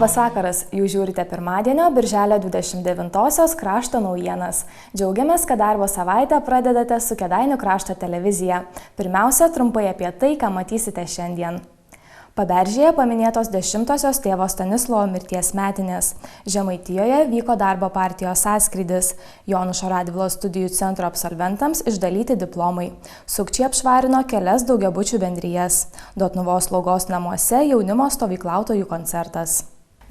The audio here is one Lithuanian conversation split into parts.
Labas vakaras, jūs žiūrite pirmadienio, birželio 29-osios krašto naujienas. Džiaugiamės, kad darbo savaitę pradedate su Kėdainių krašto televizija. Pirmiausia, trumpai apie tai, ką matysite šiandien. Paberžėje paminėtos 10-osios tėvo Stanislovo mirties metinės. Žemaitijoje vyko darbo partijos sąskrydis. Jonušo Radvilos studijų centro absolventams išdalyti diplomai. Sukčiai apšvarino kelias daugiabučių bendrijas. Dotnuvos slaugos namuose jaunimo stovyklautojų koncertas.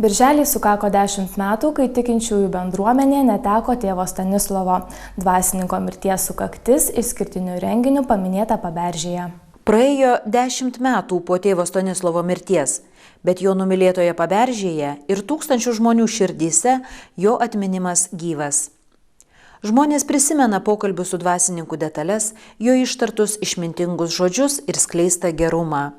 Birželį sukako 10 metų, kai tikinčiųjų bendruomenė neteko tėvo Stanislovo. Dvasininko mirties sukaktis išskirtiniu renginiu paminėta Paberžėje. Praėjo 10 metų po tėvo Stanislovo mirties, bet jo numylėtoje Paberžėje ir tūkstančių žmonių širdyse jo atminimas gyvas. Žmonės prisimena pokalbių su dvasininku detalės, jo ištartus išmintingus žodžius ir skleistą gerumą.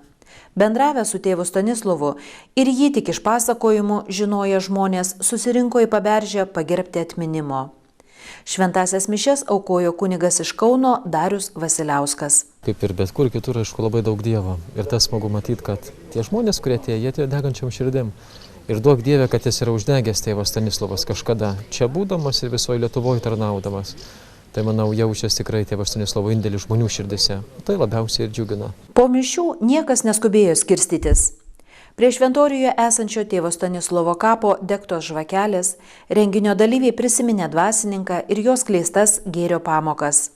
Bendravę su tėvu Stanislovu ir jį tik iš pasakojimų žinoję žmonės susirinko į Paberžę pagerbti atminimo. Šventąsias mišias aukojo kunigas iš Kauno Darius Vasiliauskas. Kaip ir bet kur kitur, aišku, labai daug Dievo. Ir tas smagu matyti, kad tie žmonės, kurie atėjo, jie atėjo degančiam širdim. Ir duok Dieve, kad jis yra uždegęs tėvas Stanislovas kažkada čia būdamas ir visoje Lietuvoje tarnaudamas. Tai, manau, jaučiasi tikrai tėvo Stanislovo indėlį žmonių širdise. Tai labiausiai ir džiugina. Po mišių niekas neskubėjo skirstytis. Prie šventoriuje esančio tėvo Stanislovo kapo degtos žvakelės, renginio dalyviai prisiminė dvasininką ir jos skleistas gėrio pamokas.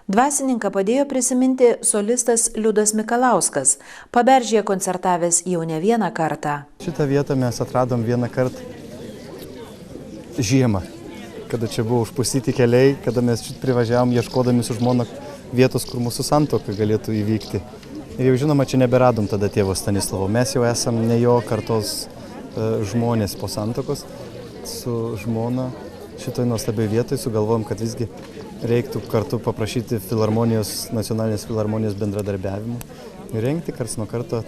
Dvasininką padėjo prisiminti solistas Liudas Mikalauskas, Paberžėje koncertavęs jau ne vieną kartą. Šitą vietą mes atradom vieną kartą žiemą, kada čia buvo užpustyti keliai, kada mes šit privažiavom ieškodami su žmona vietos, kur mūsų santuoka galėtų įvykti. Ir jau žinoma, čia neberadom tada tėvo Stanislovo. Mes jau esam ne jo kartos žmonės po santuokos. Su žmona šitoj nuostabiai vietoj sugalvojom, kad visgi reiktų kartu paprašyti nacionalinės filharmonijos bendradarbiavimo ir rengti karts nuo karto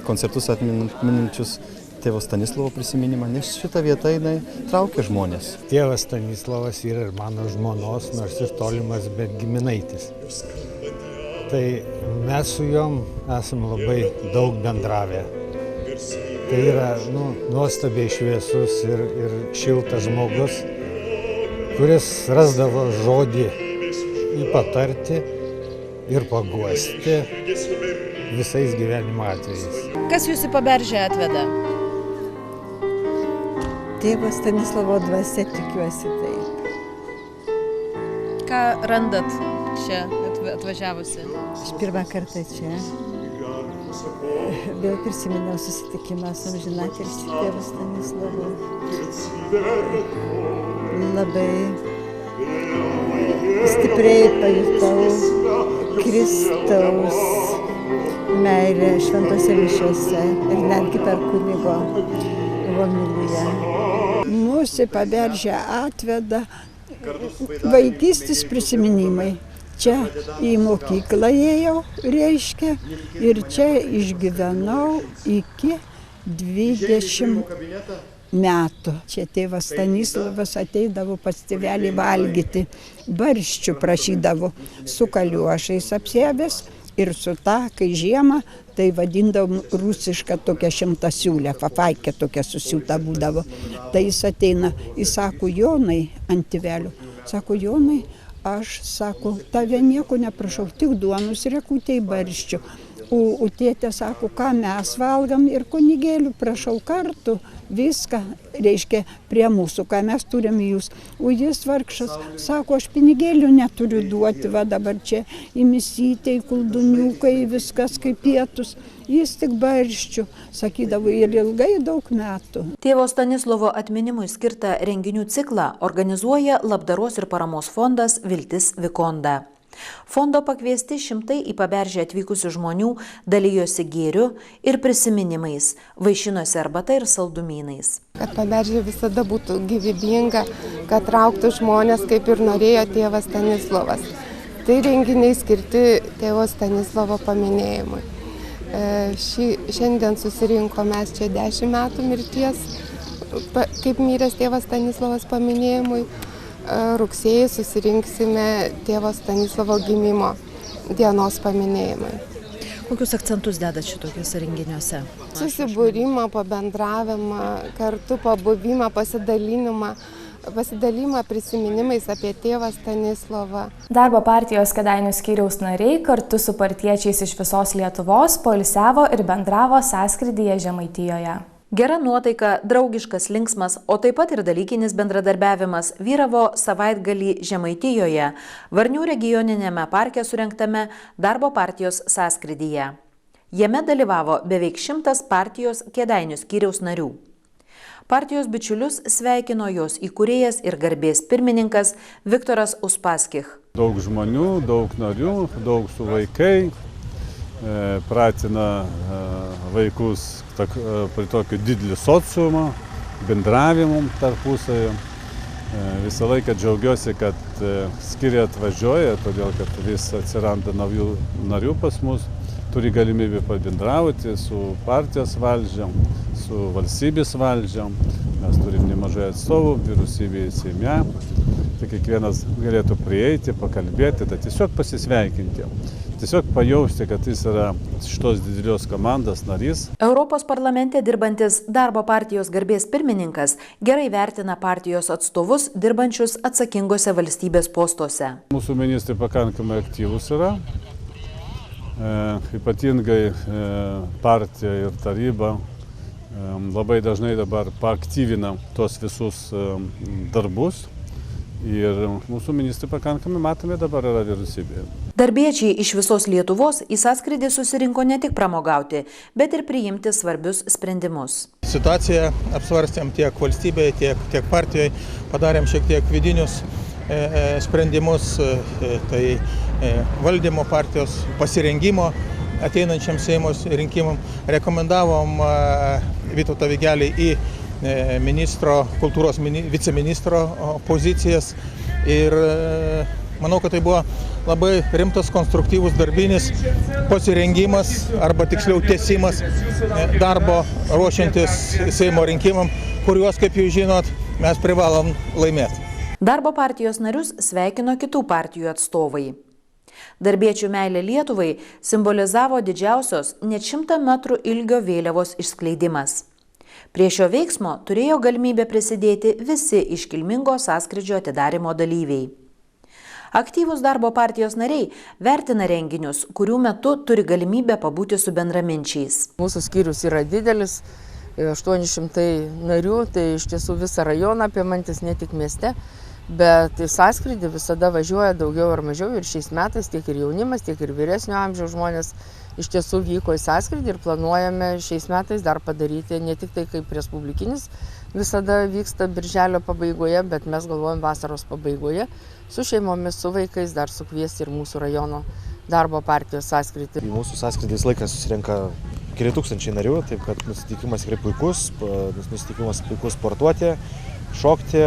koncertus atmininčius tėvo Stanislovo prisiminimą, nes šita vieta jinai traukia žmonės. Tėvas Stanislovas yra ir mano žmonos, nors ir tolimas, bet giminaitis. Tai mes su jom esame labai daug bendravę. Tai yra nuostabiai šviesus ir šiltas žmogus, kuris rasdavo žodį į patarti ir paguosti visais gyvenimo atvejais. Kas jūs į Paberžę atveda? Tėvo Stanislovo dvasia, tikiuosi taip. Ką randat čia atvažiavusi? Aš pirmą kartą čia. Vėl prisiminiau susitikimą su amžinatilsį tėvu Stanislovu. Labai stipriai pajutau Kristaus meilę šventose mišiose ir netgi per kunigo homiliją. Mūsų Paberžę atveda vaikystės prisiminimai. Čia į mokyklą ėjau, reiškia, ir čia išgyvenau iki 20 metų. Čia tėvas Stanislovas ateidavo pas tėvelį valgyti, barščių prašydavo su kaliuošais apsėbęs ir su ta, kai žiemą, tai vadindavom rusišką tokią šimtasiūlę, fafaikė tokia susiūta būdavo. Tai jis ateina, jis sako, Jonai, ant tėvelių, sako, Jonai, aš, sako, tave nieko neprašau, tik duonus rekutei barščių. O tėtė sako, ką mes valgam ir kunigėlių prašau kartu, viską, reiškia, prie mūsų, ką mes turim jūs. O jis vargšas, sako, aš pinigėlių neturiu duoti, va dabar čia į misytę, į kulduniuką, į viskas kaip pietus. Jis tik barščių, sakydavo, ir ilgai daug metų. Tėvo Stanislovo atminimui skirtą renginių ciklą organizuoja Labdaros ir paramos fondas Viltis Vikonda. Fondo pakviesti šimtai į Paberžę atvykusių žmonių dalijosi gėriu ir prisiminimais, vaišinosi arbata ir saldumynais. Kad Paberžė visada būtų gyvybinga, kad trauktų žmonės, kaip ir norėjo tėvas Stanislovas. Tai renginiai skirti tėvo Stanislovo paminėjimui. Šiandien susirinko mes čia 10 metų mirties, kaip miręs tėvas Stanislovas paminėjimui. Rugsėjį susirinksime tėvo Stanislovo gimimo dienos paminėjimui. Kokius akcentus dedat šitokiuose renginiuose? Susibūrimą, pabendravimą, kartu pabuvimą, pasidalinimą prisiminimais apie tėvą Stanislovą. Darbo partijos Kėdainių skyriaus nariai kartu su partiečiais iš visos Lietuvos poilsiavo ir bendravo sąskrydyje Žemaitijoje. Gera nuotaika, draugiškas, linksmas, o taip pat ir dalykinis bendradarbiavimas vyravo savaitgalį Žemaitijoje, Varnių regioninėme parke surengtame Darbo partijos sąskrydyje. Jame dalyvavo beveik 100 partijos Kėdainių skyriaus narių. Partijos bičiulius sveikino jos įkūrėjas ir garbės pirmininkas Viktoras Uspaskich. Daug žmonių, daug narių, daug su vaikai, pratina vaikus prie tokio didelį sociumą, bendravimų tarpusavio. Visą laiką džiaugiuosi, kad skyriai atvažiuoja, todėl kad vis atsiranda naujų narių pas mus, turi galimybę pabendrauti su partijos valdžiom, su valstybės valdžiom. Mes turim nemažai atstovų vyriausybėje, Seime. Tai kiekvienas galėtų prieiti, pakalbėti, tai tiesiog pasisveikinti. Tiesiog pajausti, kad jis yra šitos didelios komandos narys. Europos parlamente dirbantis Darbo partijos garbės pirmininkas gerai vertina partijos atstovus dirbančius atsakingose valstybės postuose. Mūsų ministrai pakankamai aktyvūs yra. Ypatingai partija ir taryba labai dažnai dabar paaktyvina tos visus darbus. Ir mūsų ministrai pakankamai matome dabar yra vyriausybėje. Darbiečiai iš visos Lietuvos į sąskrydį susirinko ne tik pramogauti, bet ir priimti svarbius sprendimus. Situaciją apsvarstėm tiek valstybėje, tiek partijoje, padarėm šiek tiek vidinius sprendimus, tai valdymo partijos pasirengimo ateinančiam Seimo rinkimam. Rekomendavom Vytautą Vigelį į ministro, kultūros viceministro pozicijas ir manau, kad tai buvo labai rimtas, konstruktyvus darbinis pasirengimas arba tiksliau tęsimas darbo ruošiantis Seimo rinkimam, kuriuos, kaip jūs žinot, mes privalom laimėti. Darbo partijos narius sveikino kitų partijų atstovai. Darbiečių meilė Lietuvai simbolizavo didžiausios net 100 metrų ilgio vėliavos išskleidimas. Prie šio veiksmo turėjo galimybę prisidėti visi iškilmingo sąskrydžio atidarymo dalyviai. Aktyvūs Darbo partijos nariai vertina renginius, kurių metu turi galimybę pabūti su bendraminčiais. Mūsų skyrius yra didelis, 800 narių, tai iš tiesų visą rajoną apimantis, ne tik mieste, bet į sąskrydį visada važiuoja daugiau ar mažiau ir šiais metais tiek ir jaunimas, tiek ir vyresnio amžiaus žmonės iš tiesų vyko į sąskrydį ir planuojame šiais metais dar padaryti ne tik tai kaip respublikinis, visada vyksta birželio pabaigoje, bet mes galvojam vasaros pabaigoje su šeimomis, su vaikais dar sukviesti ir mūsų rajono Darbo partijos sąskrydį. Į mūsų sąskrydį visą laiką susirenka keli tūkstančiai narių, taip kad nusiteikimas tikrai puikus, nusiteikimas puikus sportuoti, šokti,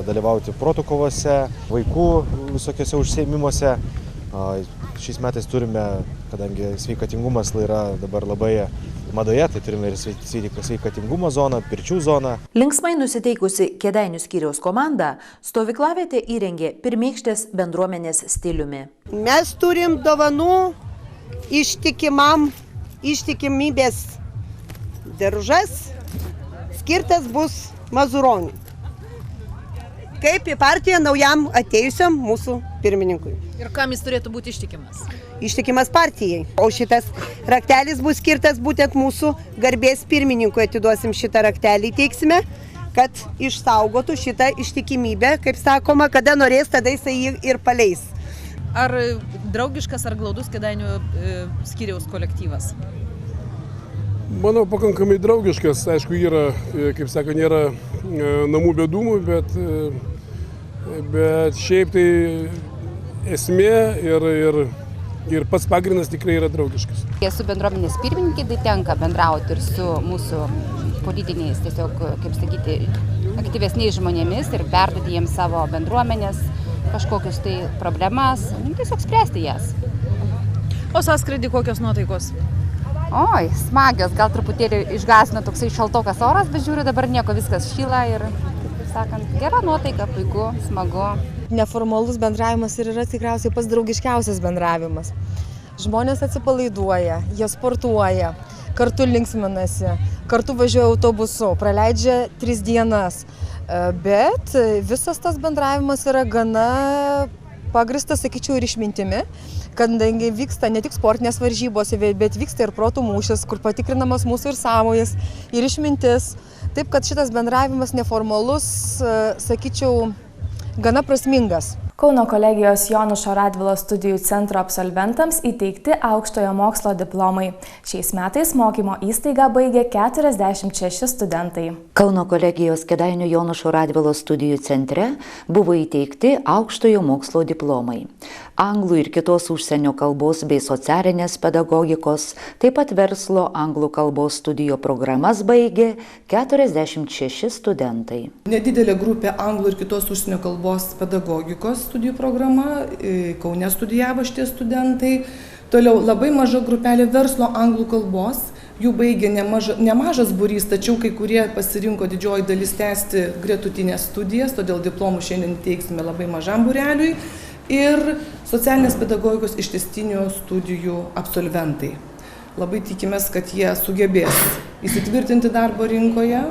dalyvauti protų kovose, vaikų visokiose užsiėmimuose. Šiais metais turime, kadangi sveikatingumas yra dabar labai madoje, tai turime ir sveikatingumo zoną, pirčių zoną. Linksmai nusiteikusi Kėdainių skyriaus komanda stovyklavietę įrengė pirmykštės bendruomenės stiliumi. Mes turim dovanų ištikimybės diržas, skirtas bus Mazuroniui. Kaip į partiją naujam atėjusiam mūsų pirmininkui. Ir kam jis turėtų būti ištikimas? Ištikimas partijai. O šitas raktelis bus skirtas būtent mūsų garbės pirmininkui. Atiduosim šitą raktelį, teiksime, kad išsaugotų šitą ištikimybę, kaip sakoma, kada norės, tada jisai jį ir paleis. Ar draugiškas ar glaudus Kėdainių skyriaus kolektyvas? Manau, pakankamai draugiškas. Aišku, yra, kaip sako, nėra namų bedumų, bet šiaip tai esmė ir pats pagrindas tikrai yra draugiškas. Esu bendruomenės pirmininkė, tai tenka bendrauti ir su mūsų politiniais, tiesiog, kaip sakyti, aktyvesniais žmonėmis ir perduoti jiems savo bendruomenės kažkokius tai problemas, tiesiog spręsti jas. O sąskrydį kokios nuotaikos? Oi, smagios, gal truputėlį išgąsdino toksai šaltokas oras, bet žiūriu, dabar nieko, viskas šyla ir, kaip sakant, gera nuotaika, puiku, smagu. Neformalus bendravimas ir yra tikriausiai pats draugiškiausias bendravimas. žmonės atsipalaiduoja, jie sportuoja, kartu linksminasi, kartu važiuoja autobusu, praleidžia 3 dienas. Bet visas tas bendravimas yra gana pagristas, sakyčiau, ir išmintimi, kadangi vyksta ne tik sportinės varžybos, bet vyksta ir protų mūšis, kur patikrinamas mūsų ir sąmonės, ir išmintis. Taip, kad šitas bendravimas neformalus, sakyčiau, gana prasmingas. Kauno kolegijos Jonušo Radvilos studijų centro absolventams įteikti aukštojo mokslo diplomai. Šiais metais mokymo įstaigą baigė 46 studentai. Kauno kolegijos Kėdainių Jonušo Radvilos studijų centre buvo įteikti aukštojo mokslo diplomai. Anglų ir kitos užsienio kalbos bei socialinės pedagogikos, taip pat verslo anglų kalbos studijų programas baigė 46 studentai. Nedidelė grupė anglų ir kitos užsienio kalbos pedagogikos studijų programa, Kaune studijavo šitie studentai. Toliau labai maža grupelė verslo anglų kalbos, jų baigė nemažas būrys, tačiau kai kurie pasirinko didžioji dalis tęsti gretutinės studijas, todėl diplomų šiandien teiksime labai mažam būreliui. Ir socialinės pedagogikos ištęstinių studijų absolventai. Labai tikimės, kad jie sugebės įsitvirtinti darbo rinkoje.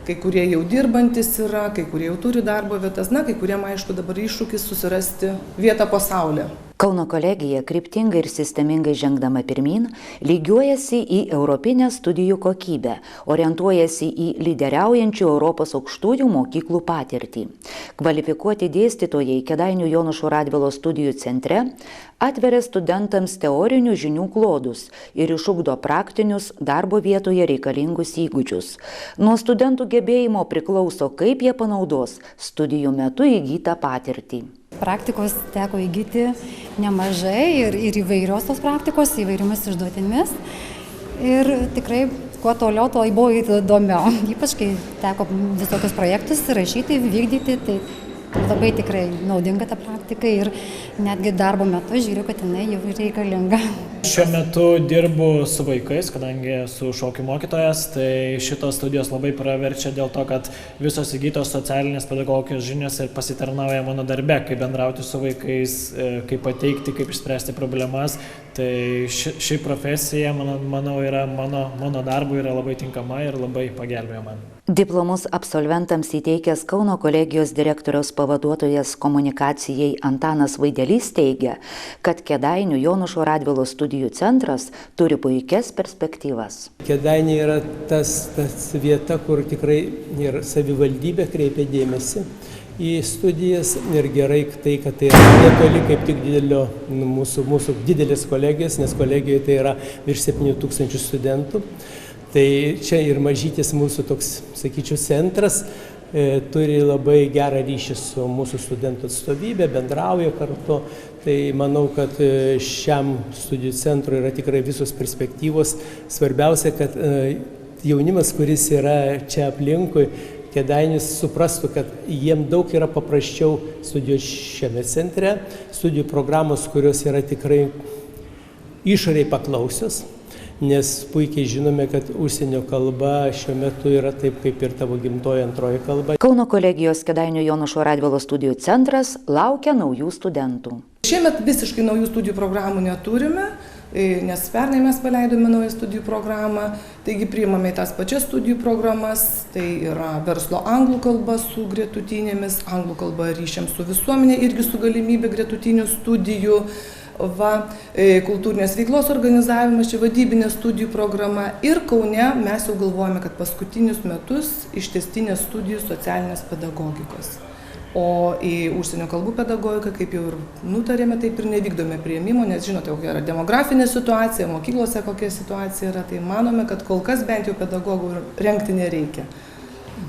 Kai kurie jau dirbantis yra, kai kurie jau turi darbo vietas, kai kuriem, aišku, dabar iššūkis susirasti vietą po saulę. Kauno kolegija kryptingai ir sistemingai žengdama pirmyn, lygiuojasi į europinę studijų kokybę, orientuojasi į lyderiaujančių Europos aukštųjų mokyklų patirtį. Kvalifikuoti dėstytojai Kėdainių Jonušo Radvilos studijų centre atveria studentams teorinių žinių klodus ir išugdo praktinius darbo vietoje reikalingus įgūdžius. Nuo studentų gebėjimo priklauso, kaip jie panaudos studijų metu įgytą patirtį. Praktikos teko įgyti nemažai ir įvairios tos praktikos, įvairiomis užduotimis. Ir tikrai kuo toliau, tuo buvo įdomiau. Ypač kai teko visokius projektus rašyti, vykdyti, tai labai tikrai naudinga ta praktika ir netgi darbo metu žiūriu, kad jinai jau reikalinga. Šiuo metu dirbu su vaikais, kadangi esu šokių mokytojas, tai šitos studijos labai praverčia dėl to, kad visos įgytos socialinės pedagogikos žinios ir pasitarnauja mano darbe, kaip bendrauti su vaikais, kaip pateikti, kaip išspręsti problemas. Tai ši profesija, manau, yra mano darbui yra labai tinkama ir labai pagelbėjo man. Diplomus absolventams įteikęs Kauno kolegijos direktoriaus pavaduotojas komunikacijai Antanas Vaidelys teigia, kad Kėdainių Jonušo Radvilos studijų centras turi puikias perspektyvas. Kėdainiai yra tas vieta, kur tikrai ir savivaldybė kreipia dėmesį į studijas ir gerai tai, kad tai yra netoli kaip tik mūsų didelės kolegijos, nes kolegijoje tai yra virš 7000 studentų. Tai čia ir mažytis mūsų toks, sakyčiau, centras turi labai gerą ryšį su mūsų studentų atstovybė, bendrauja kartu. Tai manau, kad šiam studijų centrui yra tikrai visos perspektyvos. Svarbiausia, kad jaunimas, kuris yra čia aplinkui, Kėdainis suprastų, kad jiem daug yra paprasčiau studijuoti šiame centre, studijų programos, kurios yra tikrai išoriai paklausios. Nes puikiai žinome, kad užsienio kalba šiuo metu yra taip, kaip ir tavo gimtoji antroji kalba. Kauno kolegijos Kėdainių Jonušo Radvilos studijų centras laukia naujų studentų. Šiemet visiškai naujų studijų programų neturime, nes pernai mes paleidome naują studijų programą, taigi priimame į tas pačias studijų programas, tai yra verslo anglų kalba su gretutinėmis, anglų kalba ryšiams su visuomenė irgi su galimybė gretutinių studijų. Kultūrinės veiklos organizavimas, čia vadybinė studijų programa ir Kaune mes jau galvojame, kad paskutinius metus ištęstinės studijų socialinės pedagogikos. O į užsienio kalbų pedagogiką, kaip jau ir nutarėme, taip ir nevykdome priėmimo, nes žinote, kokia yra demografinė situacija, mokyklose kokia situacija yra, tai manome, kad kol kas bent jau pedagogų rengti nereikia.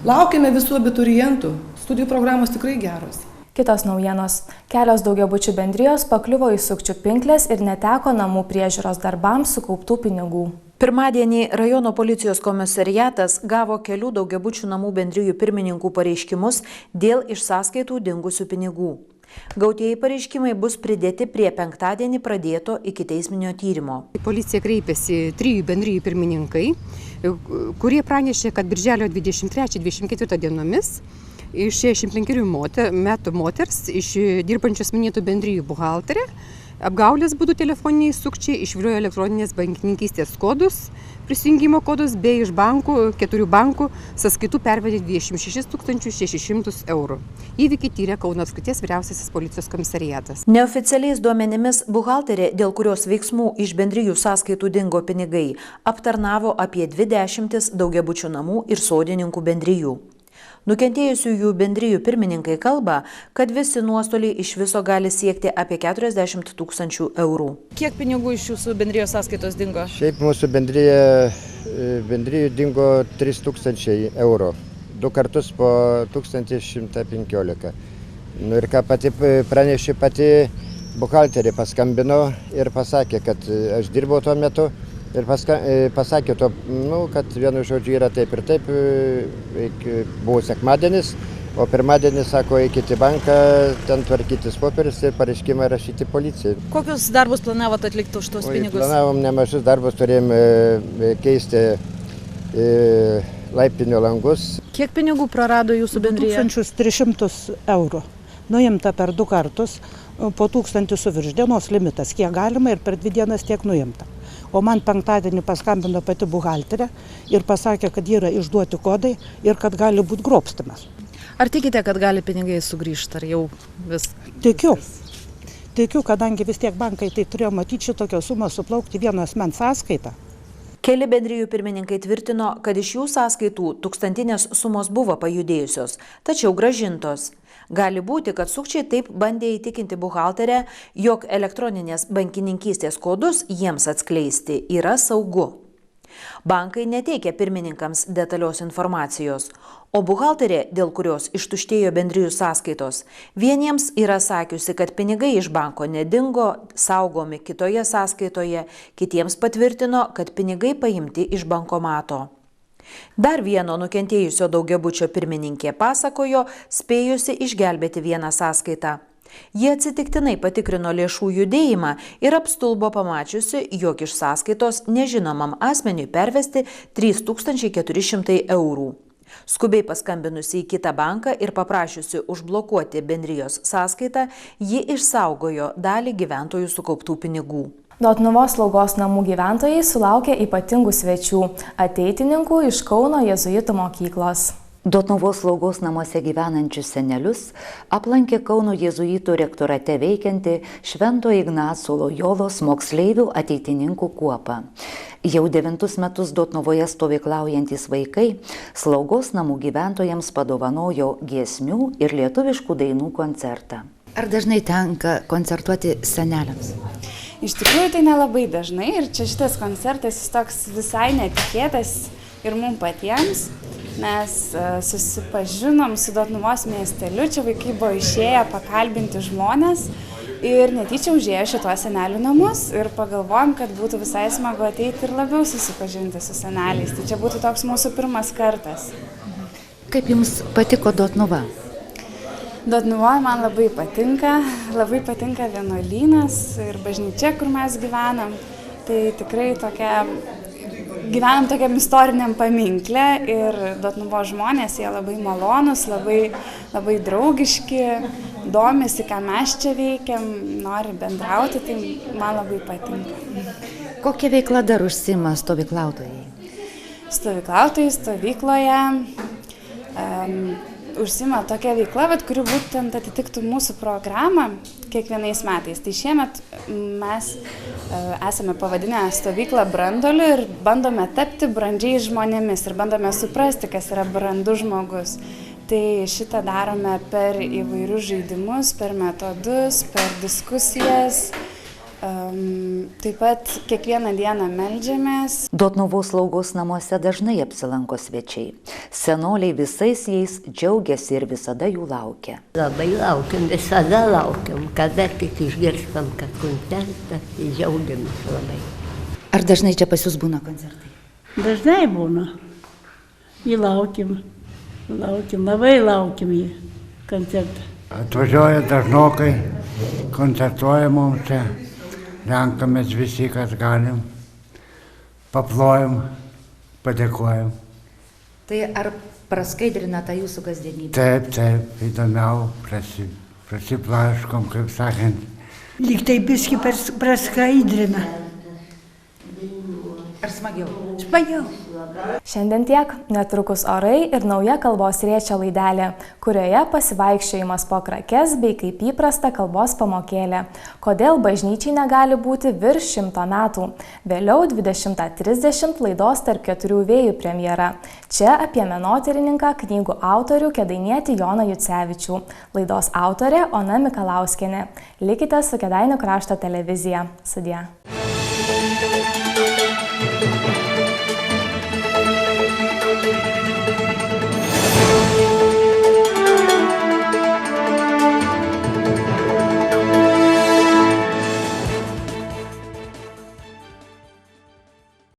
Laukiame visų abiturientų, studijų programos tikrai geros. Kitos naujienos. Kelios daugiabučių bendrijos pakliuvo į sukčių pinkles ir neteko namų priežiūros darbams sukauptų pinigų. Pirmadienį rajono policijos komisariatas gavo kelių daugiabučių namų bendrijų pirmininkų pareiškimus dėl iš sąskaitų dingusių pinigų. Gautieji pareiškimai bus pridėti prie penktadienį pradėto ikiteisminio tyrimo. Policija kreipėsi 3 bendrijų pirmininkai, kurie pranešė, kad birželio 23-24 dienomis iš 65 metų moters, iš dirbančios minėtų bendrijų buhalterė, Apgaulės būdų telefoniniai sukčiai išviliojo elektroninės bankininkystės kodus, prisijungimo kodus bei iš bankų, 4 bankų sąskaitų pervedė 26 600 eurų. Įvykį tyrė Kauno apskrities vyriausiasis policijos komisariatas. Neoficialiais duomenimis buhalterė, dėl kurios veiksmų iš bendrijų sąskaitų dingo pinigai, aptarnavo apie 20 daugiabučių namų ir sodininkų bendrijų. Nukentėjusiųjų bendrijų pirmininkai kalba, kad visi nuostoliai iš viso gali siekti apie 40 000 eurų. Kiek pinigų iš jūsų bendrijos sąskaitos dingo? Šiaip mūsų bendrijų dingo 3000 eurų. 2 kartus po 1115. Ir ką pati pranešė pati buhalterė, paskambino ir pasakė, kad aš dirbau tuo metu. Ir pasakė to, kad vienu žodžiu yra taip ir taip, buvo sekmadienis, o pirmadienį, sako, eikite į banką, ten tvarkytis popierius ir pareiškimą rašyti policijai. Kokius darbus planavote atlikti už tos pinigus? Planavom nemažus darbus, turėjom keisti laiptinių langus. Kiek pinigų prarado jūsų bendrija? 1300 eurų. Nuimta per 2 kartus, po 1000 su virš dienos limitas, kiek galima ir per 2 dienas tiek nuimta. O man penktadienį paskambino pati buhalterė ir pasakė, kad yra išduoti kodai ir kad gali būti grobstimas. Ar tikite, kad gali pinigai sugrįžti, ar jau vis? Tikiu, kadangi vis tiek bankai tai turėjo matyti šitokią sumą suplaukti vieno asmens sąskaitą. Keli bendrijų pirmininkai tvirtino, kad iš jų sąskaitų tūkstantinės sumos buvo pajudėjusios, tačiau grąžintos. Gali būti, kad sukčiai taip bandė įtikinti buhalterę, jog elektroninės bankininkystės kodus jiems atskleisti yra saugu. Bankai neteikia pirmininkams detalios informacijos, o buhalterė, dėl kurios ištuštėjo bendrijų sąskaitos, vieniems yra sakiusi, kad pinigai iš banko nedingo, saugomi kitoje sąskaitoje, kitiems patvirtino, kad pinigai paimti iš bankomato. Dar vieno nukentėjusio daugiabučio pirmininkė pasakojo, spėjusi išgelbėti vieną sąskaitą. Jie atsitiktinai patikrino lėšų judėjimą ir apstulbo pamačiusi, jog iš sąskaitos nežinomam asmeniui pervesti 3400 eurų. Skubiai paskambinusi į kitą banką ir paprašiusi užblokuoti bendrijos sąskaitą, ji išsaugojo dalį gyventojų sukauptų pinigų. Dotnuvos slaugos namų gyventojai sulaukė ypatingų svečių – ateitininkų iš Kauno jėzuitų mokyklos. Dotnuvos slaugos namuose gyvenančius senelius aplankė Kauno jėzuitų rektorate veikianti Švento Ignaco Lojolos moksleivių ateitininkų kuopa. Jau 9 metus Dotnuvoje stovyklaujantis vaikai slaugos namų gyventojams padovanojo giesmių ir lietuviškų dainų koncertą. Ar dažnai tenka koncertuoti seneliams? Iš tikrųjų tai nelabai dažnai ir čia šitas koncertas jis toks visai netikėtas ir mums patiems. Mes susipažinom su Dotnuvos miesteliu, čia vaikai buvo išėję pakalbinti žmonės ir netyčia užėjo šitos senelių namus ir pagalvojom, kad būtų visai smagu ateiti ir labiau susipažinti su seneliais. Tai čia būtų toks mūsų pirmas kartas. Kaip jums patiko Dotnuva? Dotnuvoje man labai patinka vienuolynas ir bažnyčia, kur mes gyvenam. Tai tikrai gyvenam tokiam istoriniam paminkle ir Dotnuvos žmonės, jie labai malonūs, labai draugiški, domisi, ką mes čia veikiam, nori bendrauti, tai man labai patinka. Kokia veikla dar užsiima stovyklautojai? Stovyklautojai stovykloje užsiima tokia veikla, kuri būtent atitiktų mūsų programą kiekvienais metais. Tai šiemet mes esame pavadinę stovyklą branduoliu ir bandome tapti brandžiais žmonėmis ir bandome suprasti, kas yra brandus žmogus. Tai šitą darome per įvairius žaidimus, per metodus, per diskusijas. Taip pat kiekvieną dieną meldžiamės. Dotnuvos slaugos namuose dažnai apsilanko svečiai. Senoliai visais jais džiaugiasi ir visada jų laukia. Labai laukiam, visada laukiam, kada tik išgirstam, kad koncertas, džiaugiamės labai. Ar dažnai čia pas jūs būna koncertai? Dažnai būna. Jį laukiam, labai laukiam jį koncertą. Atvažiuoja dažnokai, koncertuoja mums čia. Renkamės visi, kas galim, paplojam, padėkojam. Tai ar praskaidrina tą jūsų kasdienybę? Taip, įdomiau, prasiplaškom, kaip sakant, Lyg tai biski praskaidrina. Ar smagiau? Smagiau. Šiandien tiek, netrukus orai ir nauja kalbos riečio laidelė, kurioje pasivaikščiojimas po krakes bei kaip įprasta kalbos pamokėlė. Kodėl bažnyčiai negali būti virš 100 metų. Vėliau 20:30 laidos Tarp keturių vėjų premjera. Čia apie menotyrininką, knygų autorių Kėdainietį Joną Jucevičių. Laidos autorė Ona Mikalauskienė. Likite su Kėdainių krašto televizija. Sudie.